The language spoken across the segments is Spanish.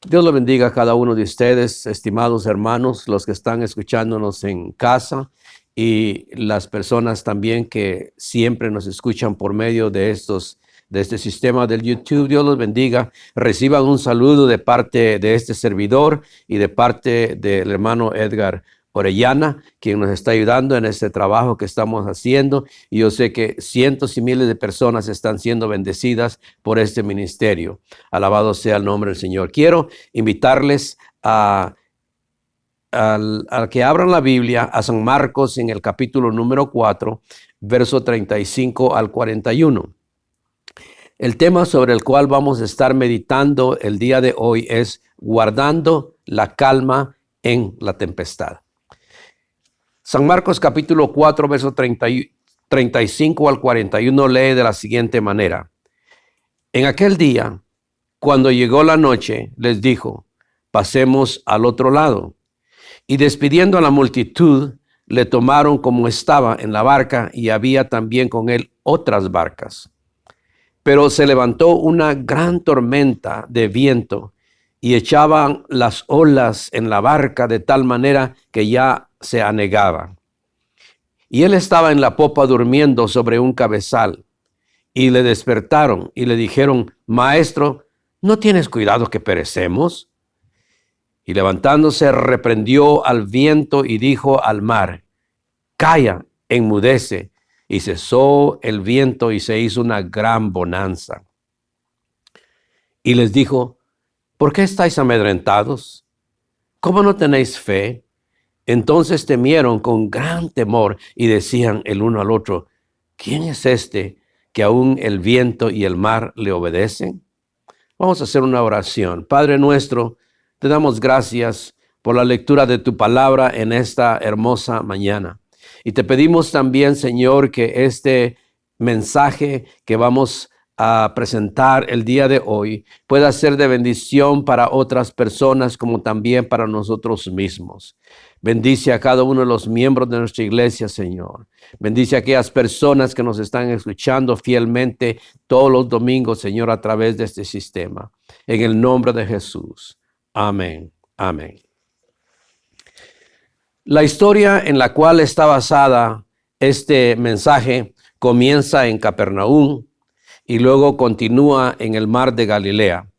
Dios lo bendiga a cada uno de ustedes, estimados hermanos, los que están escuchándonos en casa y las personas también que siempre nos escuchan por medio de este sistema del YouTube. Dios los bendiga. Reciban un saludo de parte de este servidor y de parte del hermano Edgar Orellana, quien nos está ayudando en este trabajo que estamos haciendo. Y yo sé que cientos y miles de personas están siendo bendecidas por este ministerio. Alabado sea el nombre del Señor. Quiero invitarles a que abran la Biblia a San Marcos en el capítulo número 4, verso 35 al 41. El tema sobre el cual vamos a estar meditando el día de hoy es guardando la calma en la tempestad. San Marcos capítulo 4, verso 35 al 41 lee de la siguiente manera. En aquel día, cuando llegó la noche, les dijo, pasemos al otro lado. Y despidiendo a la multitud, le tomaron como estaba en la barca y había también con él otras barcas. Pero se levantó una gran tormenta de viento y echaban las olas en la barca de tal manera que ya se anegaba. Y él estaba en la popa durmiendo sobre un cabezal. Y le despertaron y le dijeron, Maestro, ¿no tienes cuidado que perecemos? Y levantándose reprendió al viento y dijo al mar, Calla, enmudece. Y cesó el viento y se hizo una gran bonanza. Y les dijo, ¿por qué estáis amedrentados? ¿Cómo no tenéis fe? Entonces temieron con gran temor y decían el uno al otro, ¿quién es este que aún el viento y el mar le obedecen? Vamos a hacer una oración. Padre nuestro, te damos gracias por la lectura de tu palabra en esta hermosa mañana. Y te pedimos también, Señor, que este mensaje que vamos a presentar el día de hoy pueda ser de bendición para otras personas como también para nosotros mismos. Bendice a cada uno de los miembros de nuestra iglesia, Señor. Bendice a aquellas personas que nos están escuchando fielmente todos los domingos, Señor, a través de este sistema. En el nombre de Jesús. Amén. Amén. La historia en la cual está basada este mensaje comienza en Capernaum y luego continúa en el mar de Galilea.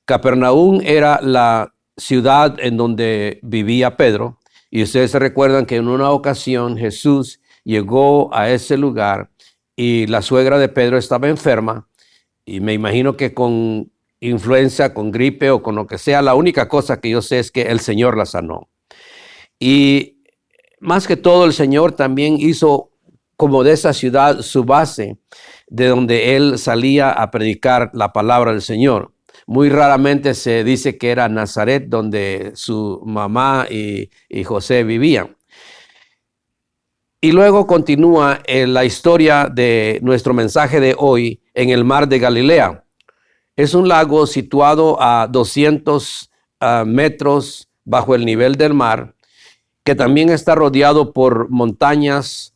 Capernaum era la ciudad en donde vivía Pedro y ustedes se recuerdan que en una ocasión Jesús llegó a ese lugar y la suegra de Pedro estaba enferma y me imagino que con influenza, con gripe o con lo que sea, la única cosa que yo sé es que el Señor la sanó. Y más que todo, el Señor también hizo como de esa ciudad su base, de donde él salía a predicar la palabra del Señor. Muy raramente se dice que era Nazaret, donde su mamá y José vivían. Y luego continúa la historia de nuestro mensaje de hoy en el mar de Galilea. Es un lago situado a 200 metros bajo el nivel del mar, que también está rodeado por montañas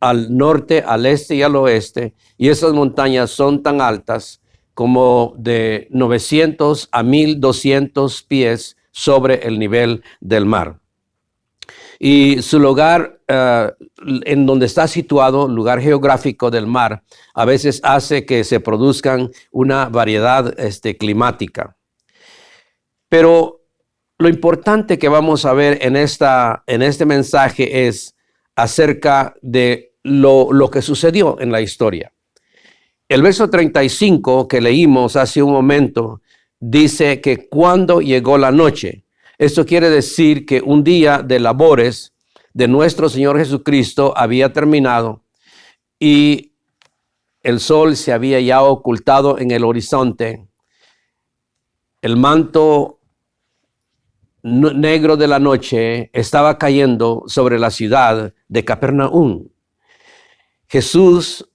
al norte, al este y al oeste, y esas montañas son tan altas como de 900 a 1200 pies sobre el nivel del mar. Y su lugar en donde está situado, lugar geográfico del mar, a veces hace que se produzcan una variedad climática. Pero lo importante que vamos a ver en este mensaje es acerca de lo que sucedió en la historia. El verso 35 que leímos hace un momento dice que cuando llegó la noche, esto quiere decir que un día de labores de nuestro Señor Jesucristo había terminado y el sol se había ya ocultado en el horizonte. El manto negro de la noche estaba cayendo sobre la ciudad de Capernaum. Jesús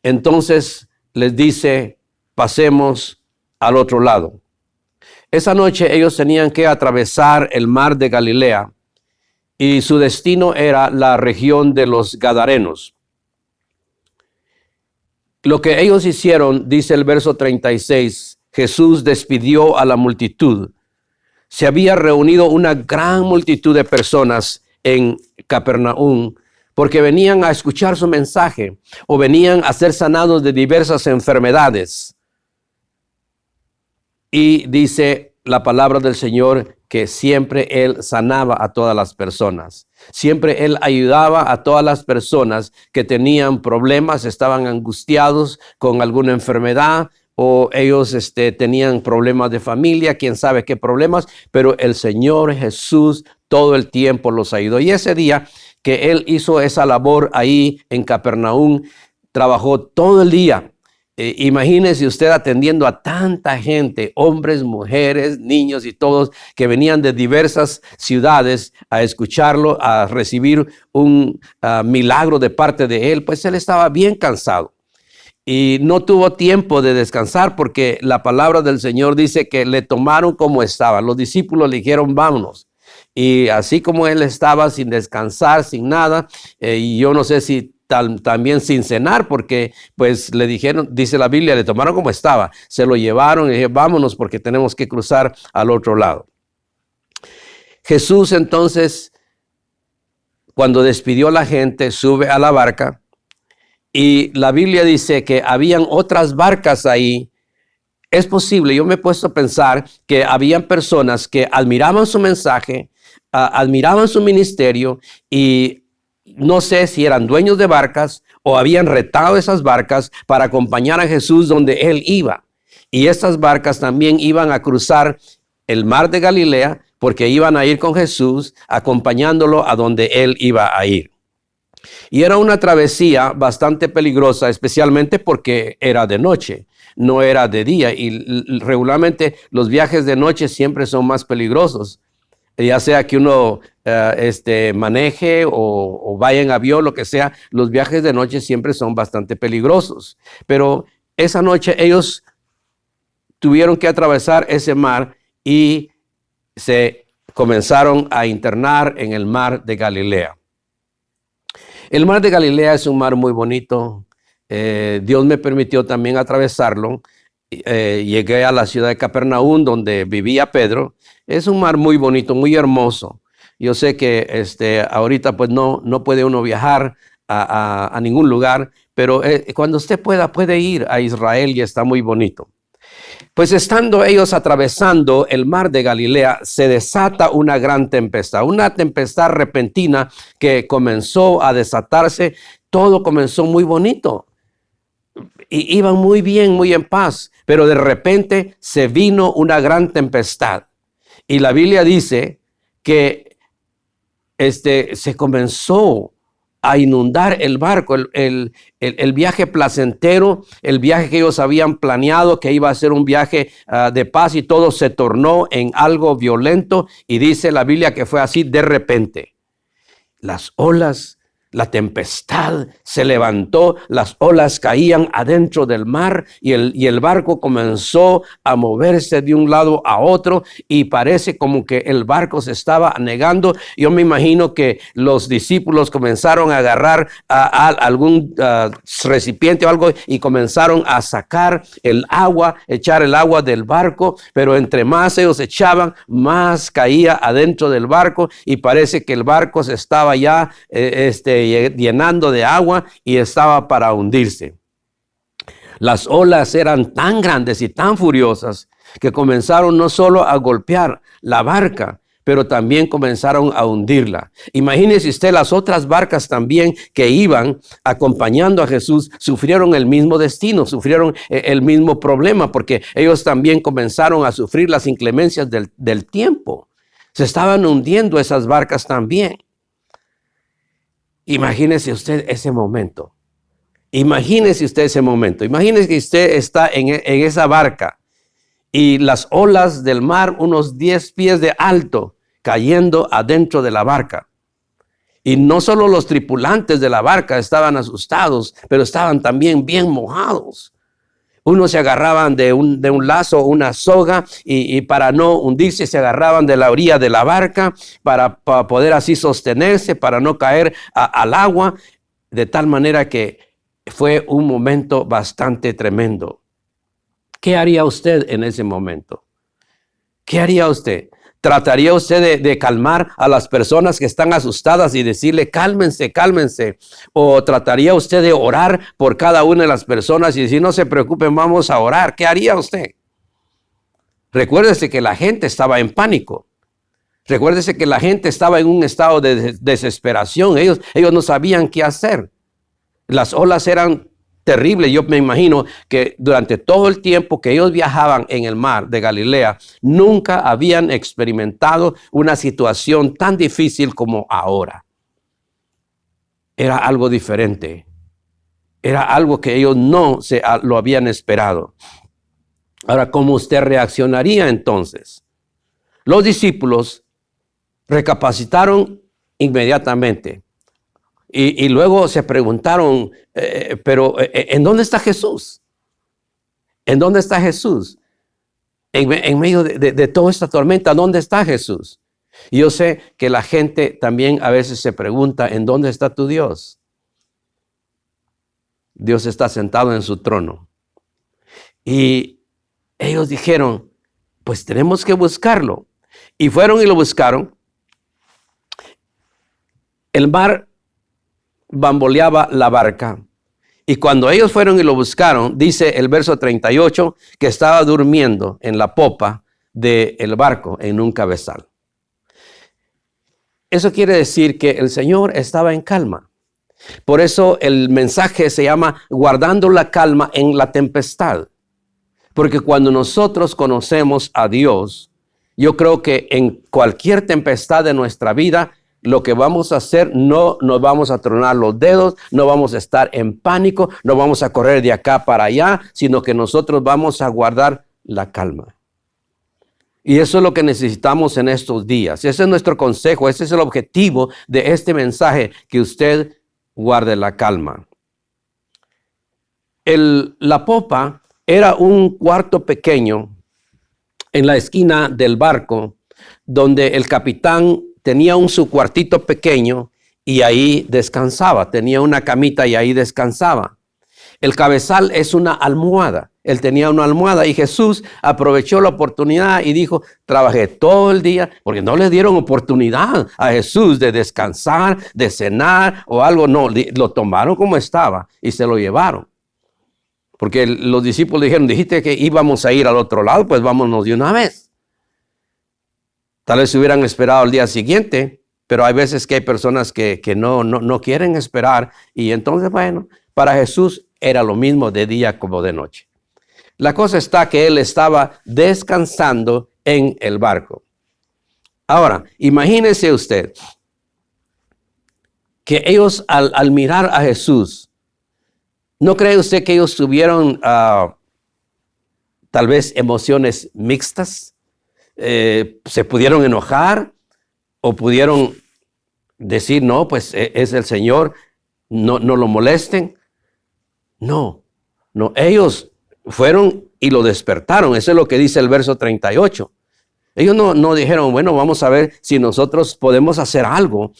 entonces les dice, pasemos al otro lado. Esa noche ellos tenían que atravesar el mar de Galilea y su destino era la región de los Gadarenos. Lo que ellos hicieron, dice el verso 36, Jesús despidió a la multitud. se había reunido una gran multitud de personas en Capernaum porque venían a escuchar su mensaje o venían a ser sanados de diversas enfermedades. Y dice la palabra del Señor que siempre Él sanaba a todas las personas. Siempre Él ayudaba a todas las personas que tenían problemas, estaban angustiados con alguna enfermedad o ellos tenían problemas de familia, quién sabe qué problemas, pero el Señor Jesús todo el tiempo los ayudó. Y ese día que Él hizo esa labor ahí en Capernaum, trabajó todo el día. Imagínese usted atendiendo a tanta gente, hombres, mujeres, niños y todos que venían de diversas ciudades a escucharlo, a recibir un milagro de parte de Él. Pues Él estaba bien cansado y no tuvo tiempo de descansar porque la palabra del Señor dice que le tomaron como estaba. Los discípulos le dijeron, vámonos. Y así como Él estaba sin descansar, sin nada, y yo no sé si también sin cenar, porque pues le dijeron, dice la Biblia, le tomaron como estaba, se lo llevaron y dijeron, vámonos porque tenemos que cruzar al otro lado. Jesús entonces, cuando despidió a la gente, sube a la barca y la Biblia dice que habían otras barcas ahí. Es posible, yo me he puesto a pensar que habían personas que admiraban su mensaje, admiraban su ministerio y no sé si eran dueños de barcas o habían retado esas barcas para acompañar a Jesús donde Él iba. Y estas barcas también iban a cruzar el mar de Galilea porque iban a ir con Jesús acompañándolo a donde Él iba a ir. Y era una travesía bastante peligrosa, especialmente porque era de noche, no era de día. Y regularmente los viajes de noche siempre son más peligrosos. Ya sea que uno maneje o vaya en avión, lo que sea, los viajes de noche siempre son bastante peligrosos. Pero esa noche ellos tuvieron que atravesar ese mar y se comenzaron a internar en el mar de Galilea. El mar de Galilea es un mar muy bonito. Dios me permitió también atravesarlo. Llegué a la ciudad de Capernaum, donde vivía Pedro. Es un mar muy bonito, muy hermoso. Yo sé que ahorita pues no puede uno viajar a ningún lugar, pero cuando usted puede ir a Israel y está muy bonito. Pues estando ellos atravesando el mar de Galilea, se desata una gran tempestad, una tempestad repentina que comenzó a desatarse. Todo comenzó muy bonito. Y iban muy bien, muy en paz, pero de repente se vino una gran tempestad. Y la Biblia dice que se comenzó a inundar el barco, el viaje placentero, el viaje que ellos habían planeado, que iba a ser un viaje de paz, y todo se tornó en algo violento. Y dice la Biblia que fue así de repente. Las olas, la tempestad se levantó, las olas caían adentro del mar y el barco comenzó a moverse de un lado a otro y parece como que el barco se estaba anegando. Yo me imagino que los discípulos comenzaron a agarrar a algún recipiente o algo y comenzaron a sacar el agua, echar el agua del barco, pero entre más ellos echaban, más caía adentro del barco y parece que el barco se estaba ya llenando de agua y estaba para hundirse. Las olas eran tan grandes y tan furiosas que comenzaron no solo a golpear la barca, pero también comenzaron a hundirla. Imagínese usted, las otras barcas también que iban acompañando a Jesús sufrieron el mismo destino, sufrieron el mismo problema, porque ellos también comenzaron a sufrir las inclemencias del tiempo. Se estaban hundiendo esas barcas también. Imagínese usted ese momento. Imagínese usted ese momento. Imagínese que usted está en esa barca y las olas del mar, unos 10 pies de alto, cayendo adentro de la barca. Y no solo los tripulantes de la barca estaban asustados, pero estaban también bien mojados. Unos se agarraban de un lazo, una soga, y para no hundirse se agarraban de la orilla de la barca para poder así sostenerse, para no caer al agua, de tal manera que fue un momento bastante tremendo. ¿Qué haría usted en ese momento? ¿Qué haría usted? ¿Trataría usted de calmar a las personas que están asustadas y decirle cálmense, cálmense? ¿O trataría usted de orar por cada una de las personas y decir no se preocupen, vamos a orar? ¿Qué haría usted? Recuérdese que la gente estaba en pánico. Recuérdese que la gente estaba en un estado de desesperación. Ellos no sabían qué hacer. Las olas eran terribles. Yo me imagino que durante todo el tiempo que ellos viajaban en el mar de Galilea, nunca habían experimentado una situación tan difícil como ahora. Era algo diferente. Era algo que ellos no lo habían esperado. Ahora, ¿cómo usted reaccionaría entonces? Los discípulos recapacitaron inmediatamente y luego se preguntaron, pero ¿en dónde está Jesús? ¿En dónde está Jesús? En medio de toda esta tormenta, ¿dónde está Jesús? Y yo sé que la gente también a veces se pregunta, ¿en dónde está tu Dios? Dios está sentado en su trono. Y ellos dijeron, pues tenemos que buscarlo. Y fueron y lo buscaron. El mar bamboleaba la barca. Y cuando ellos fueron y lo buscaron, dice el verso 38, que estaba durmiendo en la popa del barco en un cabezal. Eso quiere decir que el Señor estaba en calma. Por eso el mensaje se llama guardando la calma en la tempestad. Porque cuando nosotros conocemos a Dios, yo creo que en cualquier tempestad de nuestra vida, lo que vamos a hacer, no nos vamos a tronar los dedos, no vamos a estar en pánico, no vamos a correr de acá para allá, sino que nosotros vamos a guardar la calma. Y eso es lo que necesitamos en estos días. Ese es nuestro consejo, ese es el objetivo de este mensaje, que usted guarde la calma. La popa era un cuarto pequeño en la esquina del barco, donde el capitán tenía su cuartito pequeño y ahí descansaba. Tenía una camita y ahí descansaba. El cabezal es una almohada. Él tenía una almohada y Jesús aprovechó la oportunidad y dijo, trabajé todo el día, porque no le dieron oportunidad a Jesús de descansar, de cenar o algo. No, lo tomaron como estaba y se lo llevaron. Porque los discípulos dijeron, dijiste que íbamos a ir al otro lado, pues vámonos de una vez. Tal vez se hubieran esperado el día siguiente, pero hay veces que hay personas que no quieren esperar. Y entonces, bueno, para Jesús era lo mismo de día como de noche. La cosa está que él estaba descansando en el barco. Ahora, imagínese usted que ellos al mirar a Jesús, ¿no cree usted que ellos tuvieron tal vez emociones mixtas? Se pudieron enojar o pudieron decir, no, pues es el Señor, no lo molesten. No, ellos fueron y lo despertaron. Eso es lo que dice el verso 38. Ellos no dijeron, bueno, vamos a ver si nosotros podemos hacer algo,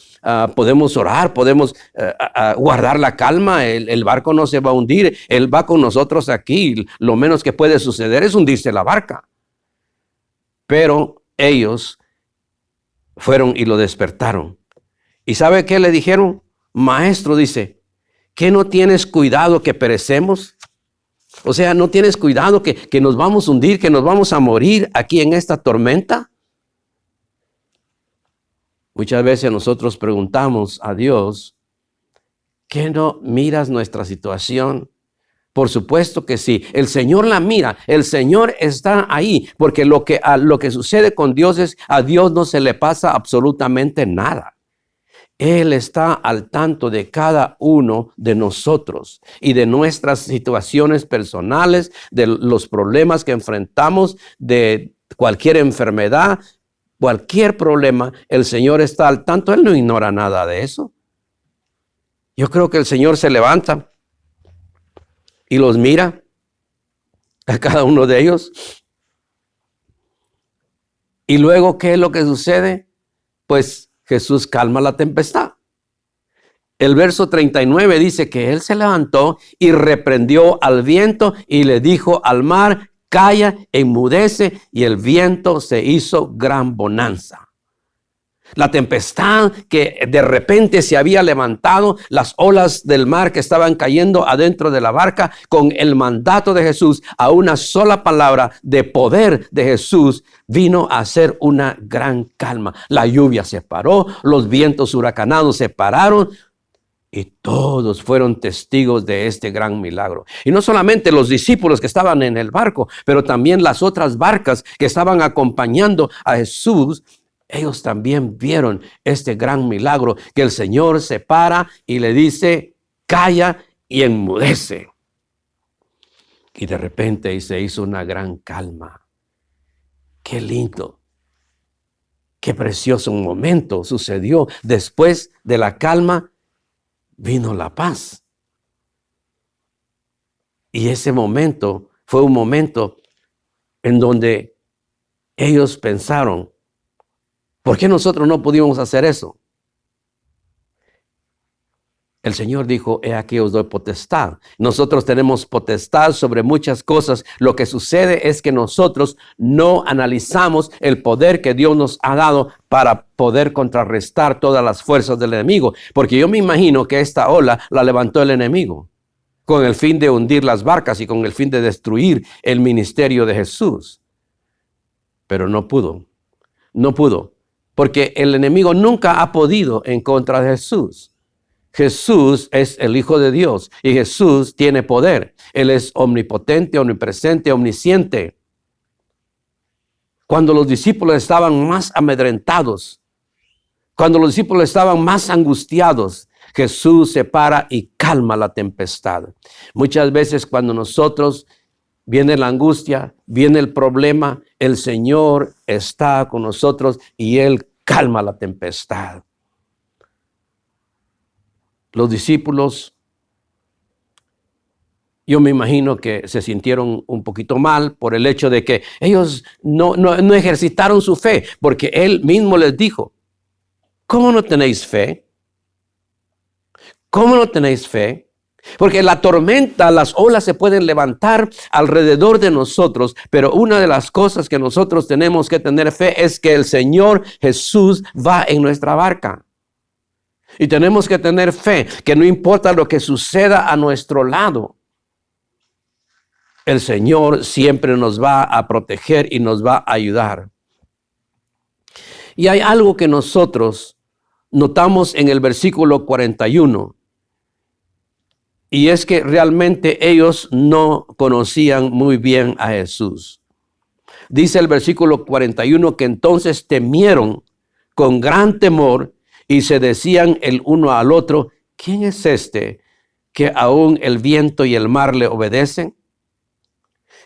podemos orar, podemos guardar la calma, el barco no se va a hundir, Él va con nosotros aquí, lo menos que puede suceder es hundirse la barca. Pero ellos fueron y lo despertaron. ¿Y sabe qué le dijeron? Maestro, dice, ¿qué no tienes cuidado que perecemos? O sea, ¿no tienes cuidado que nos vamos a hundir, que nos vamos a morir aquí en esta tormenta? Muchas veces nosotros preguntamos a Dios, ¿qué no miras nuestra situación? Por supuesto que sí. El Señor la mira. El Señor está ahí. Porque lo que sucede con Dios es, a Dios no se le pasa absolutamente nada. Él está al tanto de cada uno de nosotros y de nuestras situaciones personales, de los problemas que enfrentamos, de cualquier enfermedad, cualquier problema. El Señor está al tanto. Él no ignora nada de eso. Yo creo que el Señor se levanta y los mira a cada uno de ellos. Y luego, ¿qué es lo que sucede? Pues Jesús calma la tempestad. El verso 39 dice que Él se levantó y reprendió al viento y le dijo al mar, calla, enmudece, y el viento se hizo gran bonanza. La tempestad que de repente se había levantado, las olas del mar que estaban cayendo adentro de la barca, con el mandato de Jesús, a una sola palabra de poder de Jesús, vino a ser una gran calma. La lluvia se paró, los vientos huracanados se pararon, y todos fueron testigos de este gran milagro. Y no solamente los discípulos que estaban en el barco, pero también las otras barcas que estaban acompañando a Jesús. Ellos también vieron este gran milagro, que el Señor se para y le dice, calla, y enmudece. Y de repente se hizo una gran calma. Qué lindo, qué precioso momento sucedió. Después de la calma vino la paz. Y ese momento fue un momento en donde ellos pensaron, ¿por qué nosotros no pudimos hacer eso? El Señor dijo, he aquí os doy potestad. Nosotros tenemos potestad sobre muchas cosas. Lo que sucede es que nosotros no analizamos el poder que Dios nos ha dado para poder contrarrestar todas las fuerzas del enemigo. Porque yo me imagino que esta ola la levantó el enemigo con el fin de hundir las barcas y con el fin de destruir el ministerio de Jesús. Pero no pudo, porque el enemigo nunca ha podido en contra de Jesús. Jesús es el Hijo de Dios y Jesús tiene poder. Él es omnipotente, omnipresente, omnisciente. Cuando los discípulos estaban más amedrentados, cuando los discípulos estaban más angustiados, Jesús se para y calma la tempestad. Muchas veces cuando nosotros viene la angustia, viene el problema, el Señor está con nosotros y Él calma la tempestad. Los discípulos, yo me imagino que se sintieron un poquito mal por el hecho de que ellos no ejercitaron su fe, porque Él mismo les dijo, ¿cómo no tenéis fe? ¿Cómo no tenéis fe? Porque la tormenta, las olas se pueden levantar alrededor de nosotros, pero una de las cosas que nosotros tenemos que tener fe es que el Señor Jesús va en nuestra barca. Y tenemos que tener fe que no importa lo que suceda a nuestro lado, el Señor siempre nos va a proteger y nos va a ayudar. Y hay algo que nosotros notamos en el versículo 41. Y es que realmente ellos no conocían muy bien a Jesús. Dice el versículo 41 que entonces temieron con gran temor y se decían el uno al otro, ¿quién es este que aún el viento y el mar le obedecen?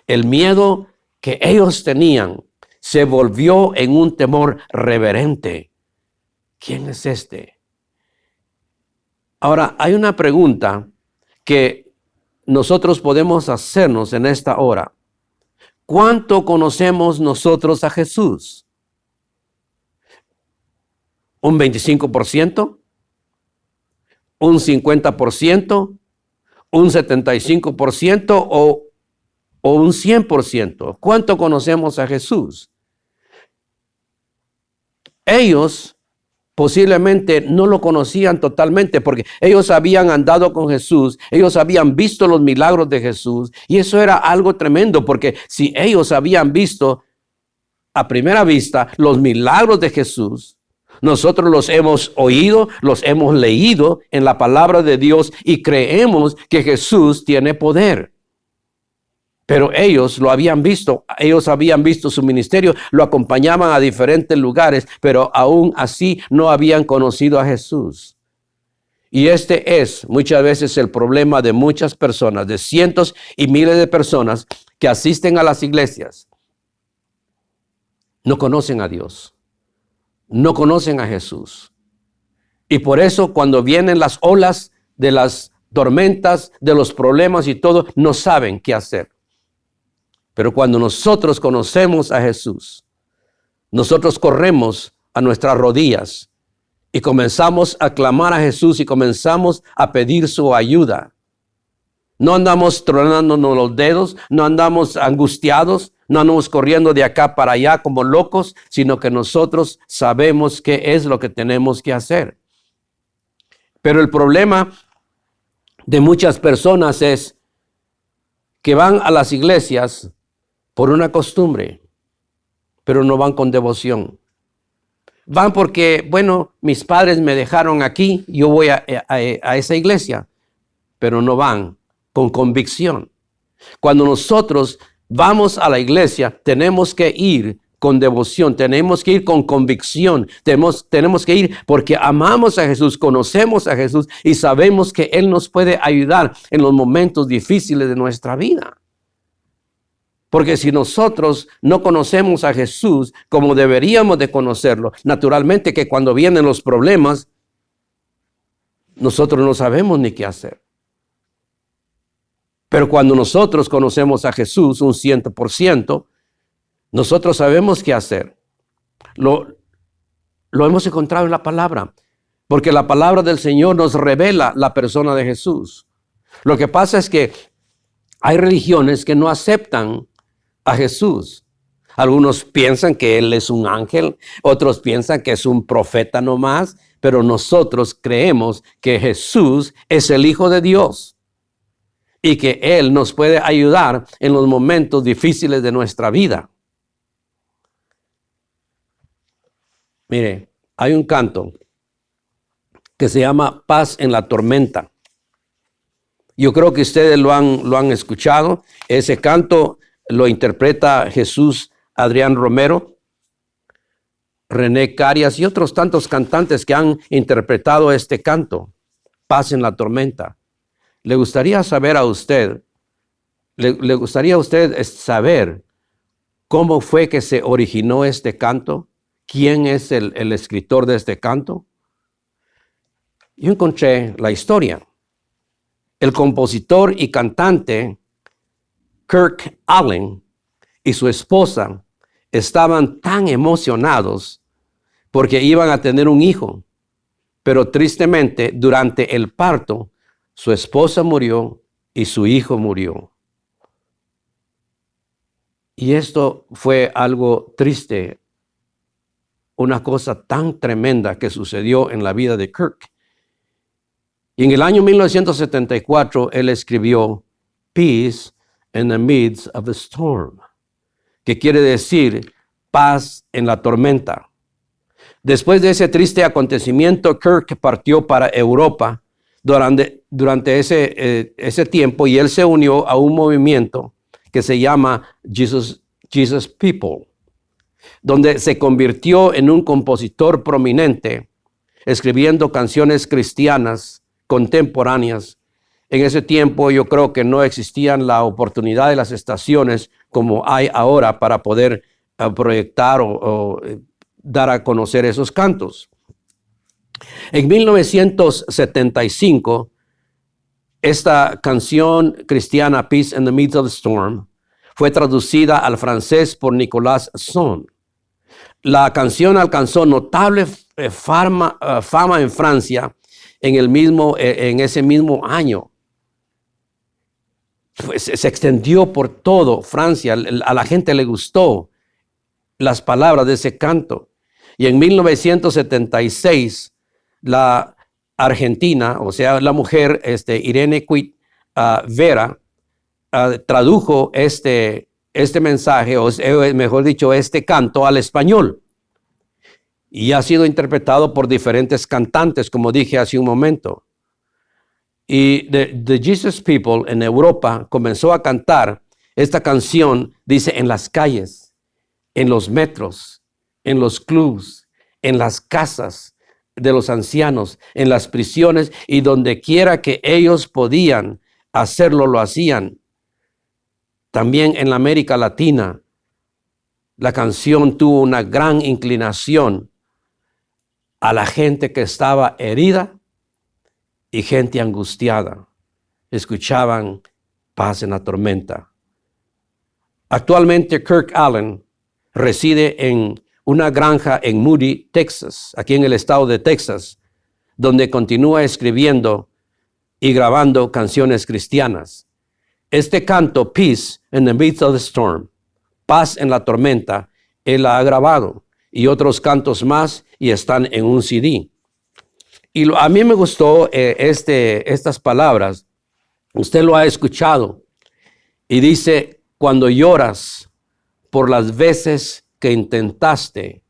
El miedo que ellos tenían se volvió en un temor reverente. ¿Quién es este? Ahora, hay una pregunta que nosotros podemos hacernos en esta hora. ¿Cuánto conocemos nosotros a Jesús? ¿Un 25%? ¿Un 50%? ¿Un 75%? ¿O un 100%? ¿Cuánto conocemos a Jesús? Ellos posiblemente no lo conocían totalmente porque ellos habían andado con Jesús, ellos habían visto los milagros de Jesús y eso era algo tremendo porque si ellos habían visto a primera vista los milagros de Jesús, nosotros los hemos oído, los hemos leído en la palabra de Dios y creemos que Jesús tiene poder. Pero ellos lo habían visto, ellos habían visto su ministerio, lo acompañaban a diferentes lugares, pero aún así no habían conocido a Jesús. Y este es muchas veces el problema de muchas personas, de cientos y miles de personas que asisten a las iglesias. No conocen a Dios, no conocen a Jesús. Y por eso cuando vienen las olas de las tormentas, de los problemas y todo, no saben qué hacer. Pero cuando nosotros conocemos a Jesús, nosotros corremos a nuestras rodillas y comenzamos a clamar a Jesús y comenzamos a pedir su ayuda. No andamos tronándonos los dedos, no andamos angustiados, no andamos corriendo de acá para allá como locos, sino que nosotros sabemos qué es lo que tenemos que hacer. Pero el problema de muchas personas es que van a las iglesias por una costumbre, pero no van con devoción. Van porque, bueno, mis padres me dejaron aquí, yo voy a esa iglesia, pero no van con convicción. Cuando nosotros vamos a la iglesia, tenemos que ir con devoción, tenemos que ir con convicción, tenemos que ir porque amamos a Jesús, conocemos a Jesús y sabemos que Él nos puede ayudar en los momentos difíciles de nuestra vida. Porque si nosotros no conocemos a Jesús como deberíamos de conocerlo, naturalmente que cuando vienen los problemas, nosotros no sabemos ni qué hacer. Pero cuando nosotros conocemos a Jesús un 100%, nosotros sabemos qué hacer. Lo hemos encontrado en la palabra, porque la palabra del Señor nos revela la persona de Jesús. Lo que pasa es que hay religiones que no aceptan a Jesús. Algunos piensan que Él es un ángel, otros piensan que es un profeta nomás, pero nosotros creemos que Jesús es el Hijo de Dios y que Él nos puede ayudar en los momentos difíciles de nuestra vida. Mire, hay un canto que se llama Paz en la Tormenta. Yo creo que ustedes lo han escuchado. Ese canto lo interpreta Jesús Adrián Romero, René Carias y otros tantos cantantes que han interpretado este canto, Paz en la Tormenta. ¿Le gustaría saber a usted, le gustaría a usted saber cómo fue que se originó este canto? ¿Quién es el escritor de este canto? Yo encontré la historia. El compositor y cantante Kirk Allen y su esposa estaban tan emocionados porque iban a tener un hijo, pero tristemente durante el parto su esposa murió y su hijo murió. Y esto fue algo triste, una cosa tan tremenda que sucedió en la vida de Kirk. Y en el año 1974 él escribió Peace in the midst of the storm, que quiere decir paz en la tormenta. Después de ese triste acontecimiento, Kirk partió para Europa durante ese tiempo y él se unió a un movimiento que se llama Jesus People, donde se convirtió en un compositor prominente, escribiendo canciones cristianas contemporáneas. En ese tiempo yo creo que no existían la oportunidad de las estaciones como hay ahora para poder proyectar o dar a conocer esos cantos. En 1975, esta canción cristiana, Peace in the Midst of the Storm, fue traducida al francés por Nicolas Son. La canción alcanzó notable fama en Francia en ese mismo año. Pues se extendió por todo Francia. A la gente le gustó las palabras de ese canto. Y en 1976, la argentina, o sea, la mujer Irene Cuit Vera, tradujo este mensaje, o mejor dicho, este canto al español. Y ha sido interpretado por diferentes cantantes, como dije hace un momento. Y The Jesus People en Europa comenzó a cantar esta canción, dice, en las calles, en los metros, en los clubs, en las casas de los ancianos, en las prisiones y donde quiera que ellos podían hacerlo, lo hacían. También en la América Latina, la canción tuvo una gran inclinación a la gente que estaba herida y gente angustiada. Escuchaban Paz en la Tormenta. Actualmente Kirk Allen reside en una granja en Moody, Texas, aquí en el estado de Texas, donde continúa escribiendo y grabando canciones cristianas. Este canto, Peace in the Midst of the Storm, paz en la tormenta, él la ha grabado, y otros cantos más, y están en un CD. Y a mí me gustó estas palabras. Usted lo ha escuchado. Y dice, cuando lloras por las veces que intentaste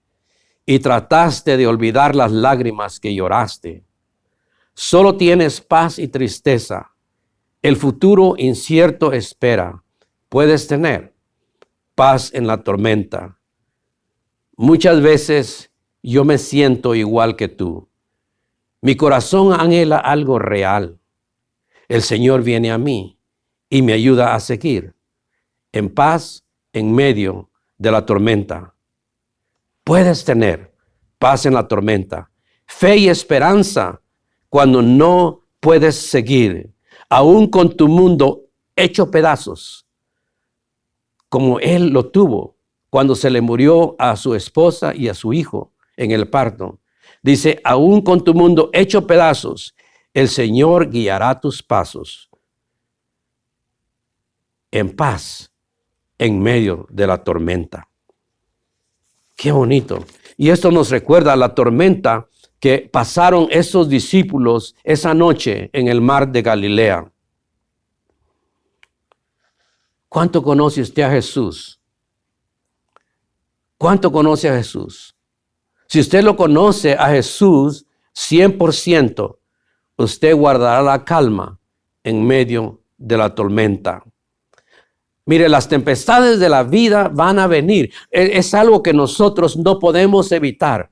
y trataste de olvidar las lágrimas que lloraste, solo tienes paz y tristeza. El futuro incierto espera. Puedes tener paz en la tormenta. Muchas veces yo me siento igual que tú. Mi corazón anhela algo real. El Señor viene a mí y me ayuda a seguir en paz en medio de la tormenta. Puedes tener paz en la tormenta, fe y esperanza cuando no puedes seguir, aún con tu mundo hecho pedazos, como Él lo tuvo cuando se le murió a su esposa y a su hijo en el parto. Dice, aún con tu mundo hecho pedazos, el Señor guiará tus pasos en paz en medio de la tormenta. Qué bonito. Y esto nos recuerda a la tormenta que pasaron esos discípulos esa noche en el mar de Galilea. ¿Cuánto conoce usted a Jesús? ¿Cuánto conoce a Jesús? Si usted lo conoce a Jesús 100%, usted guardará la calma en medio de la tormenta. Mire, las tempestades de la vida van a venir. Es algo que nosotros no podemos evitar.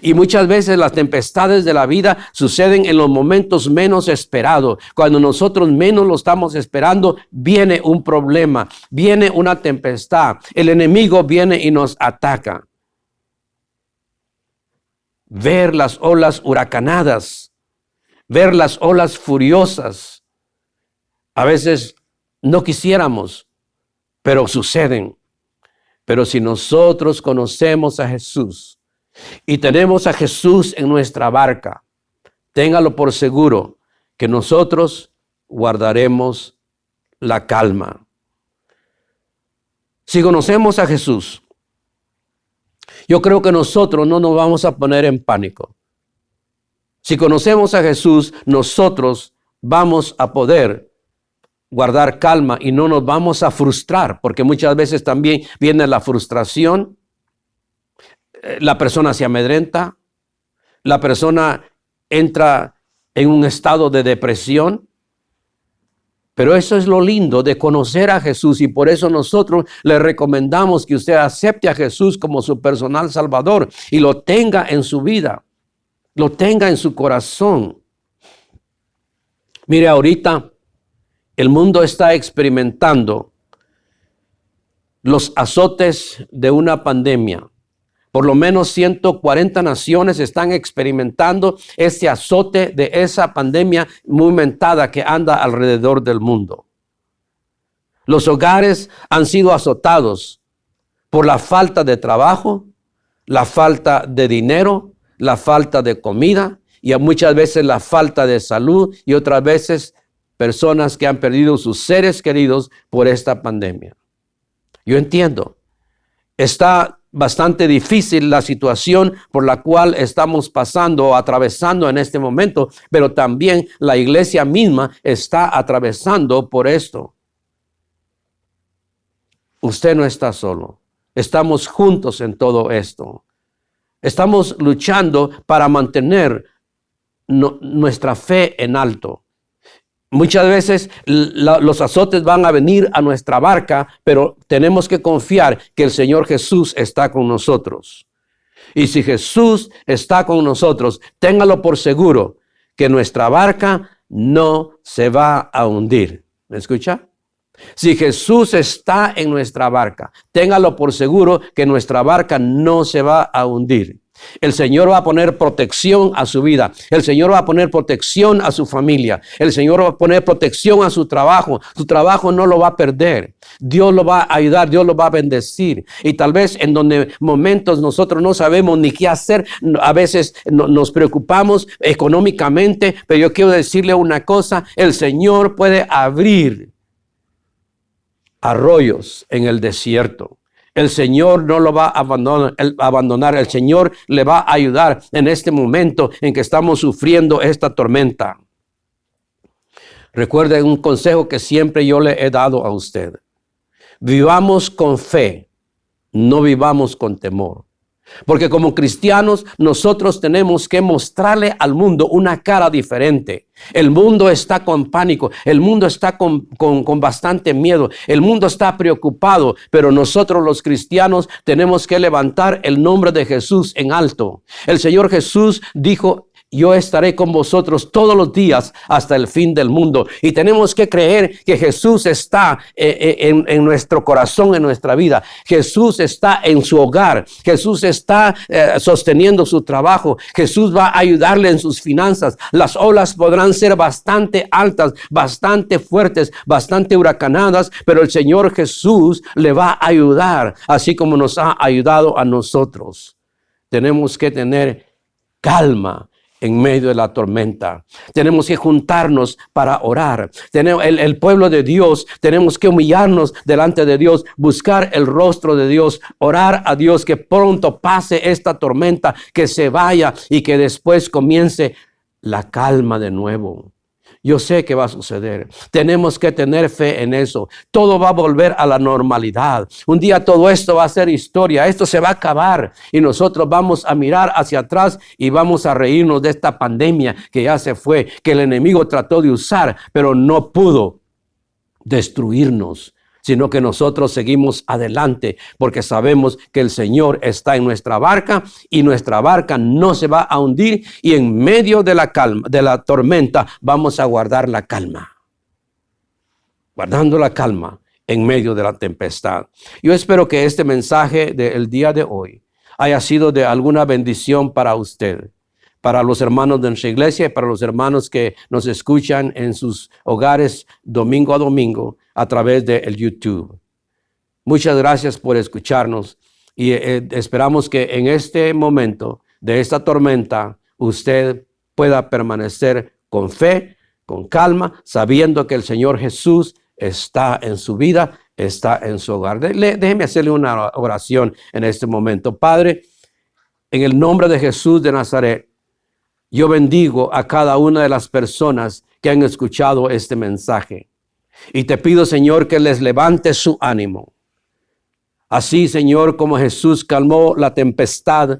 Y muchas veces las tempestades de la vida suceden en los momentos menos esperados. Cuando nosotros menos lo estamos esperando, viene un problema, viene una tempestad. El enemigo viene y nos ataca. Ver las olas huracanadas, ver las olas furiosas. A veces no quisiéramos, pero suceden. Pero si nosotros conocemos a Jesús y tenemos a Jesús en nuestra barca, téngalo por seguro que nosotros guardaremos la calma. Si conocemos a Jesús, yo creo que nosotros no nos vamos a poner en pánico. Si conocemos a Jesús, nosotros vamos a poder guardar calma y no nos vamos a frustrar, porque muchas veces también viene la frustración. La persona se amedrenta, la persona entra en un estado de depresión. Pero eso es lo lindo de conocer a Jesús, y por eso nosotros le recomendamos que usted acepte a Jesús como su personal Salvador y lo tenga en su vida, lo tenga en su corazón. Mire, ahorita el mundo está experimentando los azotes de una pandemia. Por lo menos 140 naciones están experimentando ese azote de esa pandemia muy mentada que anda alrededor del mundo. Los hogares han sido azotados por la falta de trabajo, la falta de dinero, la falta de comida y muchas veces la falta de salud, y otras veces personas que han perdido sus seres queridos por esta pandemia. Yo entiendo, está bastante difícil la situación por la cual estamos pasando o atravesando en este momento, pero también la iglesia misma está atravesando por esto. Usted no está solo. Estamos juntos en todo esto. Estamos luchando para mantener nuestra fe en alto. Muchas veces los azotes van a venir a nuestra barca, pero tenemos que confiar que el Señor Jesús está con nosotros. Y si Jesús está con nosotros, téngalo por seguro que nuestra barca no se va a hundir. ¿Me escucha? Si Jesús está en nuestra barca, téngalo por seguro que nuestra barca no se va a hundir. El Señor va a poner protección a su vida. El Señor va a poner protección a su familia. El Señor va a poner protección a su trabajo. Su trabajo no lo va a perder. Dios lo va a ayudar. Dios lo va a bendecir. Y tal vez en donde momentos nosotros no sabemos ni qué hacer, a veces nos preocupamos económicamente, pero yo quiero decirle una cosa: el Señor puede abrir arroyos en el desierto. El Señor no lo va a abandonar. El Señor le va a ayudar en este momento en que estamos sufriendo esta tormenta. Recuerden un consejo que siempre yo le he dado a usted. Vivamos con fe, no vivamos con temor. Porque como cristianos nosotros tenemos que mostrarle al mundo una cara diferente. El mundo está con pánico, el mundo está con bastante miedo, el mundo está preocupado, pero nosotros los cristianos tenemos que levantar el nombre de Jesús en alto. El Señor Jesús dijo: yo estaré con vosotros todos los días hasta el fin del mundo. Y tenemos que creer que Jesús está en nuestro corazón, en nuestra vida. Jesús está en su hogar. Jesús está sosteniendo su trabajo. Jesús va a ayudarle en sus finanzas. Las olas podrán ser bastante altas, bastante fuertes, bastante huracanadas, pero el Señor Jesús le va a ayudar, así como nos ha ayudado a nosotros. Tenemos que tener calma en medio de la tormenta. Tenemos que juntarnos para orar. El pueblo de Dios, tenemos que humillarnos delante de Dios, buscar el rostro de Dios, orar a Dios que pronto pase esta tormenta, que se vaya y que después comience la calma de nuevo. Yo sé que va a suceder. Tenemos que tener fe en eso. Todo va a volver a la normalidad. Un día todo esto va a ser historia. Esto se va a acabar y nosotros vamos a mirar hacia atrás y vamos a reírnos de esta pandemia que ya se fue, que el enemigo trató de usar, pero no pudo destruirnos, sino que nosotros seguimos adelante porque sabemos que el Señor está en nuestra barca y nuestra barca no se va a hundir, y en medio de la calma, de la tormenta, vamos a guardar la calma. Guardando la calma en medio de la tempestad. Yo espero que este mensaje del día de hoy haya sido de alguna bendición para usted, para los hermanos de nuestra iglesia y para los hermanos que nos escuchan en sus hogares domingo a domingo a través del YouTube. Muchas gracias por escucharnos y esperamos que en este momento de esta tormenta usted pueda permanecer con fe, con calma, sabiendo que el Señor Jesús está en su vida, está en su hogar. Déjeme hacerle una oración en este momento. Padre, en el nombre de Jesús de Nazaret, yo bendigo a cada una de las personas que han escuchado este mensaje. Y te pido, Señor, que les levante su ánimo. Así, Señor, como Jesús calmó la tempestad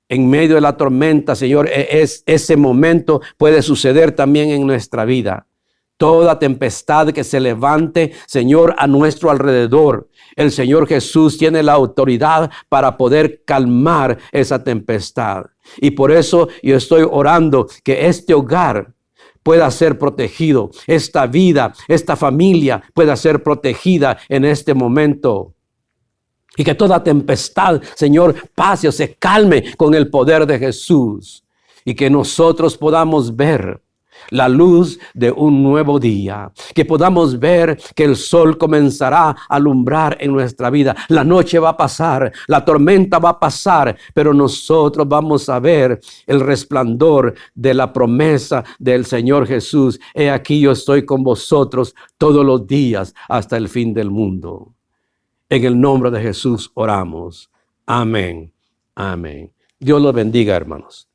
en medio de la tormenta, Señor, ese momento puede suceder también en nuestra vida. Toda tempestad que se levante, Señor, a nuestro alrededor, el Señor Jesús tiene la autoridad para poder calmar esa tempestad. Y por eso yo estoy orando que este hogar pueda ser protegido, esta vida, esta familia pueda ser protegida en este momento. Y que toda tempestad, Señor, pase o se calme con el poder de Jesús. Y que nosotros podamos ver la luz de un nuevo día, que podamos ver que el sol comenzará a alumbrar en nuestra vida. La noche va a pasar, la tormenta va a pasar, pero nosotros vamos a ver el resplandor de la promesa del Señor Jesús. He aquí, yo estoy con vosotros todos los días hasta el fin del mundo. En el nombre de Jesús oramos. Amén. Amén. Dios los bendiga, hermanos.